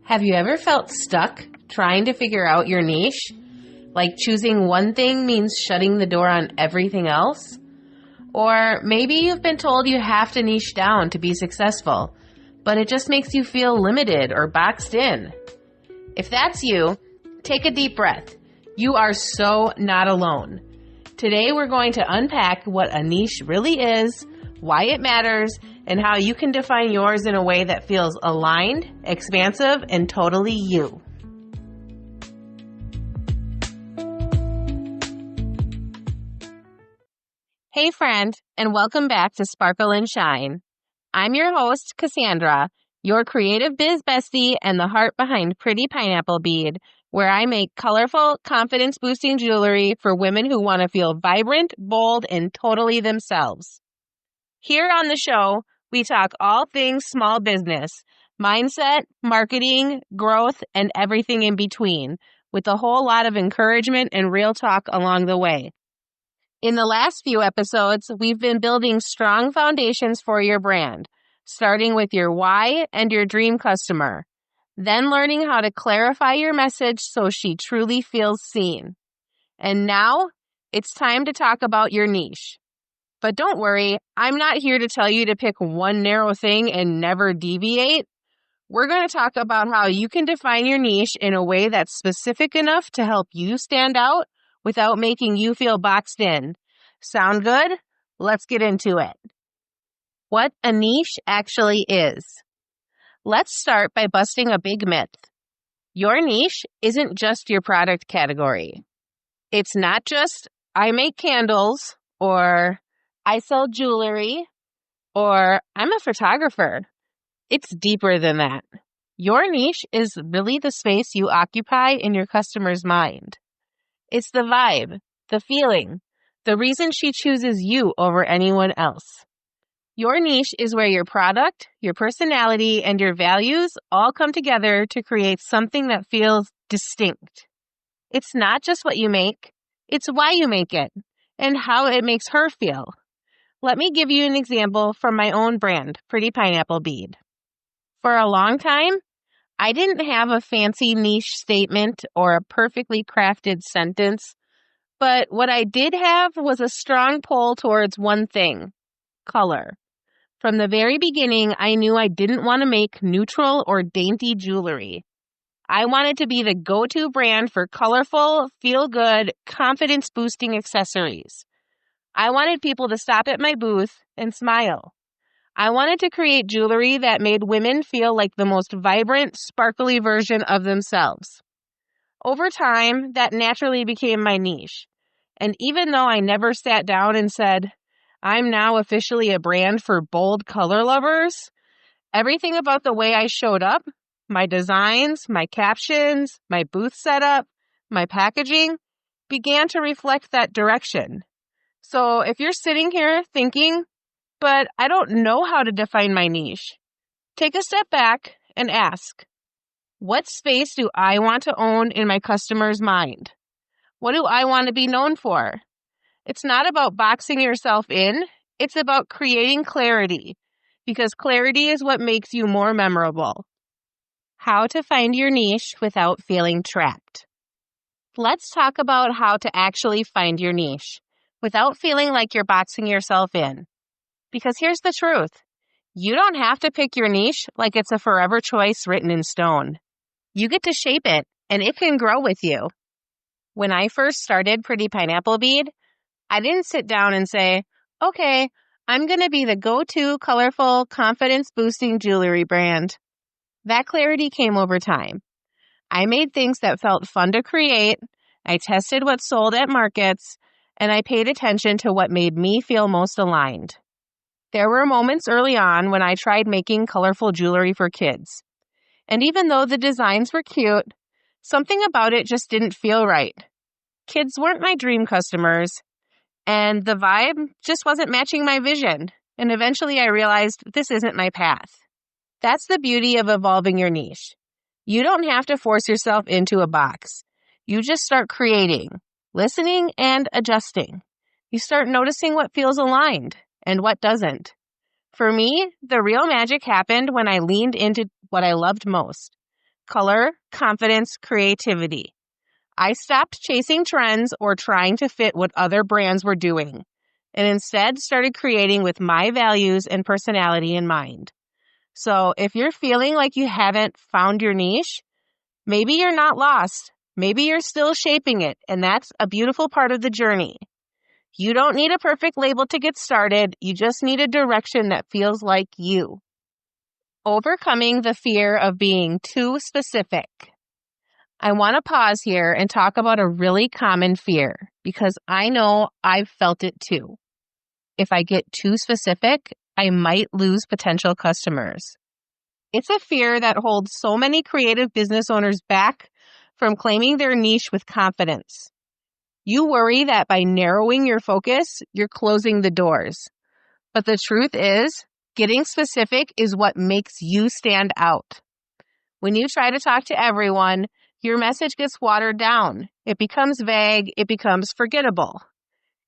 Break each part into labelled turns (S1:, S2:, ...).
S1: Have you ever felt stuck trying to figure out your niche? Like choosing one thing means shutting the door on everything else? Or maybe you've been told you have to niche down to be successful, but it just makes you feel limited or boxed in. If that's you, take a deep breath. You are so not alone. Today we're going to unpack what a niche really is, why it matters, and how you can define yours in a way that feels aligned, expansive, and totally you. Hey friend, and welcome back to Sparkle and Shine. I'm your host, Cassandra, your creative biz bestie and the heart behind Pretty Pineapple Bead, where I make colorful, confidence-boosting jewelry for women who want to feel vibrant, bold, and totally themselves. Here on the show, we talk all things small business, mindset, marketing, growth, and everything in between, with a whole lot of encouragement and real talk along the way. In the last few episodes, we've been building strong foundations for your brand, starting with your why and your dream customer, then learning how to clarify your message so she truly feels seen. And now, it's time to talk about your niche. But don't worry, I'm not here to tell you to pick one narrow thing and never deviate. We're going to talk about how you can define your niche in a way that's specific enough to help you stand out without making you feel boxed in. Sound good? Let's get into it. What a niche actually is. Let's start by busting a big myth. Your niche isn't just your product category. It's not just, I make candles, or I sell jewelry, or I'm a photographer. It's deeper than that. Your niche is really the space you occupy in your customer's mind. It's the vibe, the feeling, the reason she chooses you over anyone else. Your niche is where your product, your personality, and your values all come together to create something that feels distinct. It's not just what you make, it's why you make it and how it makes her feel. Let me give you an example from my own brand, Pretty Pineapple Bead. For a long time, I didn't have a fancy niche statement or a perfectly crafted sentence, but what I did have was a strong pull towards one thing, color. From the very beginning, I knew I didn't want to make neutral or dainty jewelry. I wanted to be the go-to brand for colorful, feel-good, confidence-boosting accessories. I wanted people to stop at my booth and smile. I wanted to create jewelry that made women feel like the most vibrant, sparkly version of themselves. Over time, that naturally became my niche. And even though I never sat down and said, I'm now officially a brand for bold color lovers, everything about the way I showed up, my designs, my captions, my booth setup, my packaging, began to reflect that direction. So if you're sitting here thinking, but I don't know how to define my niche, take a step back and ask, what space do I want to own in my customer's mind? What do I want to be known for? It's not about boxing yourself in, it's about creating clarity, because clarity is what makes you more memorable. How to find your niche without feeling trapped. Let's talk about how to actually find your niche without feeling like you're boxing yourself in. Because here's the truth. You don't have to pick your niche like it's a forever choice written in stone. You get to shape it, and it can grow with you. When I first started Pretty Pineapple Bead, I didn't sit down and say, okay, I'm going to be the go-to colorful, confidence-boosting jewelry brand. That clarity came over time. I made things that felt fun to create, I tested what sold at markets, and I paid attention to what made me feel most aligned. There were moments early on when I tried making colorful jewelry for kids. And even though the designs were cute, something about it just didn't feel right. Kids weren't my dream customers, and the vibe just wasn't matching my vision. And eventually I realized this isn't my path. That's the beauty of evolving your niche. You don't have to force yourself into a box. You just start creating, listening, and adjusting. You start noticing what feels aligned and what doesn't. For me, the real magic happened when I leaned into what I loved most, color, confidence, creativity. I stopped chasing trends or trying to fit what other brands were doing, and instead started creating with my values and personality in mind. So if you're feeling like you haven't found your niche, maybe you're not lost. Maybe you're still shaping it, and that's a beautiful part of the journey. You don't need a perfect label to get started. You just need a direction that feels like you. Overcoming the fear of being too specific. I want to pause here and talk about a really common fear because I know I've felt it too. If I get too specific, I might lose potential customers. It's a fear that holds so many creative business owners back from claiming their niche with confidence. You worry that by narrowing your focus, you're closing the doors. But the truth is, getting specific is what makes you stand out. When you try to talk to everyone, your message gets watered down. It becomes vague. It becomes forgettable.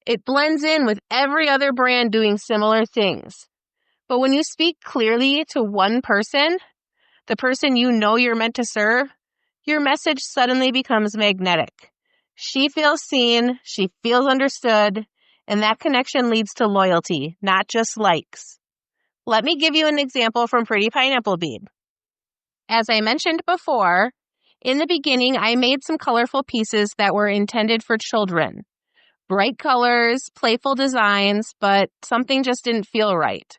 S1: It blends in with every other brand doing similar things. But when you speak clearly to one person, the person you know you're meant to serve, your message suddenly becomes magnetic. She feels seen, she feels understood, and that connection leads to loyalty, not just likes. Let me give you an example from Pretty Pineapple Bead. As I mentioned before, in the beginning, I made some colorful pieces that were intended for children. Bright colors, playful designs, but something just didn't feel right.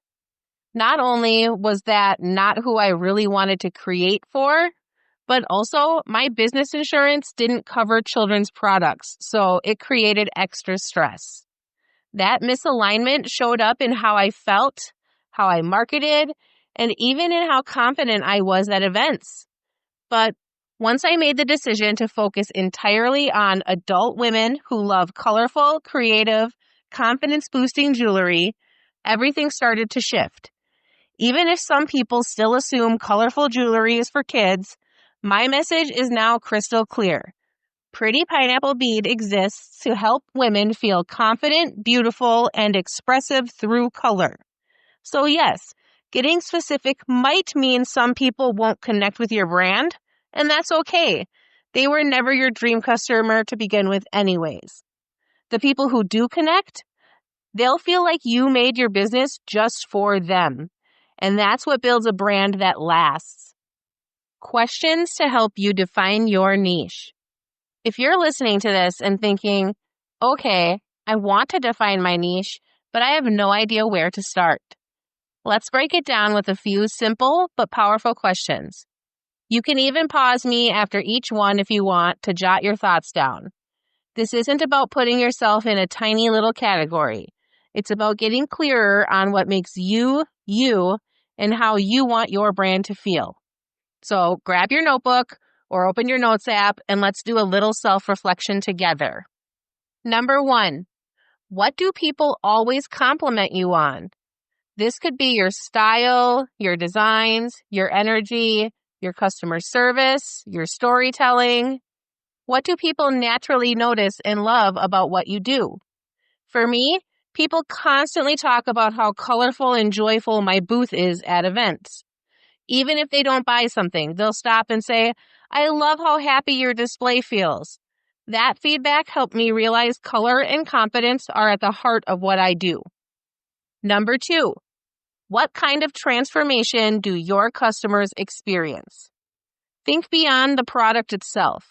S1: Not only was that not who I really wanted to create for, but also my business insurance didn't cover children's products, so it created extra stress. That misalignment showed up in how I felt, how I marketed, and even in how confident I was at events. But once I made the decision to focus entirely on adult women who love colorful, creative, confidence-boosting jewelry, everything started to shift. Even if some people still assume colorful jewelry is for kids, my message is now crystal clear. Pretty Pineapple Bead exists to help women feel confident, beautiful, and expressive through color. So yes, getting specific might mean some people won't connect with your brand, and that's okay. They were never your dream customer to begin with anyways. The people who do connect, they'll feel like you made your business just for them. And that's what builds a brand that lasts. Questions to help you define your niche. If you're listening to this and thinking, okay, I want to define my niche, but I have no idea where to start. Let's break it down with a few simple but powerful questions. You can even pause me after each one if you want to jot your thoughts down. This isn't about putting yourself in a tiny little category. It's about getting clearer on what makes you, you, and how you want your brand to feel. So grab your notebook or open your notes app and let's do a little self-reflection together. Number 1, what do people always compliment you on? This could be your style, your designs, your energy, your customer service, your storytelling. What do people naturally notice and love about what you do? For me, people constantly talk about how colorful and joyful my booth is at events. Even if they don't buy something, they'll stop and say, I love how happy your display feels. That feedback helped me realize color and confidence are at the heart of what I do. Number 2, what kind of transformation do your customers experience? Think beyond the product itself.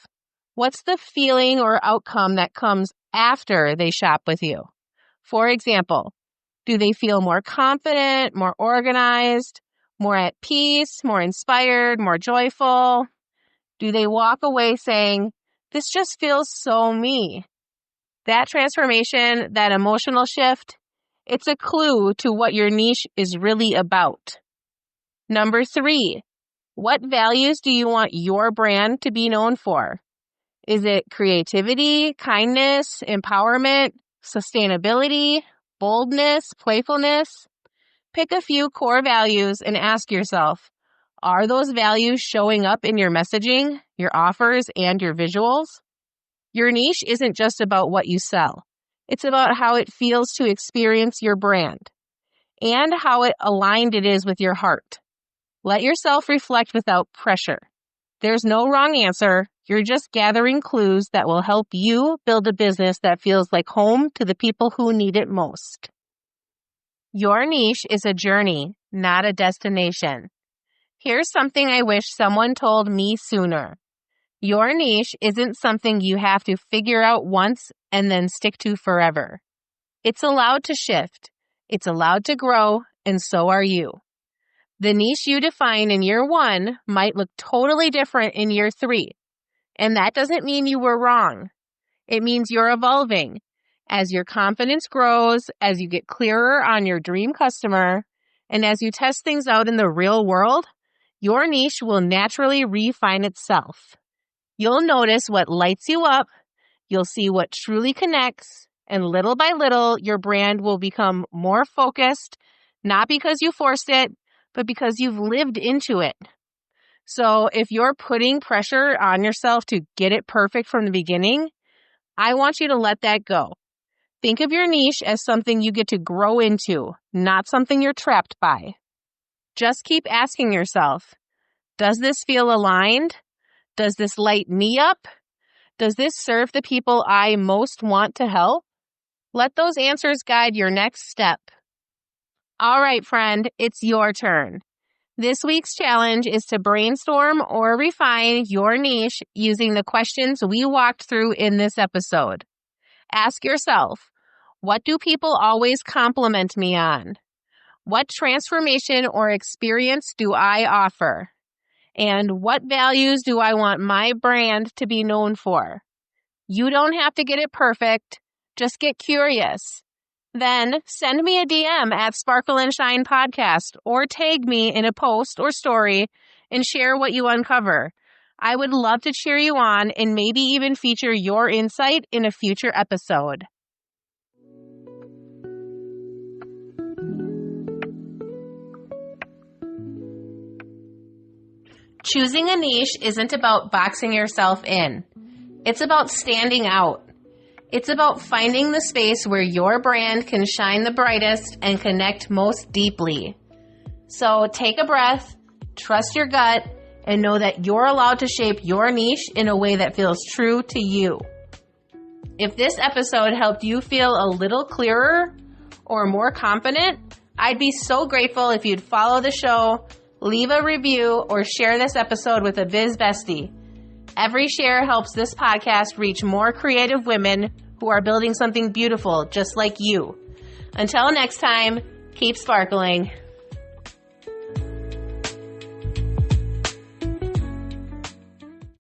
S1: What's the feeling or outcome that comes after they shop with you? For example, do they feel more confident, more organized, more at peace, more inspired, more joyful? Do they walk away saying, this just feels so me? That transformation, that emotional shift, it's a clue to what your niche is really about. Number 3, what values do you want your brand to be known for? Is it creativity, kindness, empowerment, sustainability, boldness, playfulness? Pick a few core values and ask yourself, are those values showing up in your messaging, your offers, and your visuals? Your niche isn't just about what you sell. It's about how it feels to experience your brand and how aligned it is with your heart. Let yourself reflect without pressure. There's no wrong answer. You're just gathering clues that will help you build a business that feels like home to the people who need it most. Your niche is a journey, not a destination. Here's something I wish someone told me sooner. Your niche isn't something you have to figure out once and then stick to forever. It's allowed to shift. It's allowed to grow, and so are you. The niche you define in year 1 might look totally different in year 3. And that doesn't mean you were wrong. It means you're evolving. As your confidence grows, as you get clearer on your dream customer, and as you test things out in the real world, your niche will naturally refine itself. You'll notice what lights you up, you'll see what truly connects, and little by little, your brand will become more focused, not because you forced it, but because you've lived into it. So if you're putting pressure on yourself to get it perfect from the beginning, I want you to let that go. Think of your niche as something you get to grow into, not something you're trapped by. Just keep asking yourself, does this feel aligned? Does this light me up? Does this serve the people I most want to help? Let those answers guide your next step. All right, friend, it's your turn. This week's challenge is to brainstorm or refine your niche using the questions we walked through in this episode. Ask yourself, what do people always compliment me on? What transformation or experience do I offer? And what values do I want my brand to be known for? You don't have to get it perfect. Just get curious. Then send me a DM at Sparkle and Shine Podcast or tag me in a post or story and share what you uncover. I would love to cheer you on and maybe even feature your insight in a future episode. Choosing a niche isn't about boxing yourself in. It's about standing out. It's about finding the space where your brand can shine the brightest and connect most deeply. So take a breath, trust your gut, and know that you're allowed to shape your niche in a way that feels true to you. If this episode helped you feel a little clearer or more confident, I'd be so grateful if you'd follow the show, leave a review, or share this episode with a biz bestie. Every share helps this podcast reach more creative women who are building something beautiful just like you. Until next time, keep sparkling.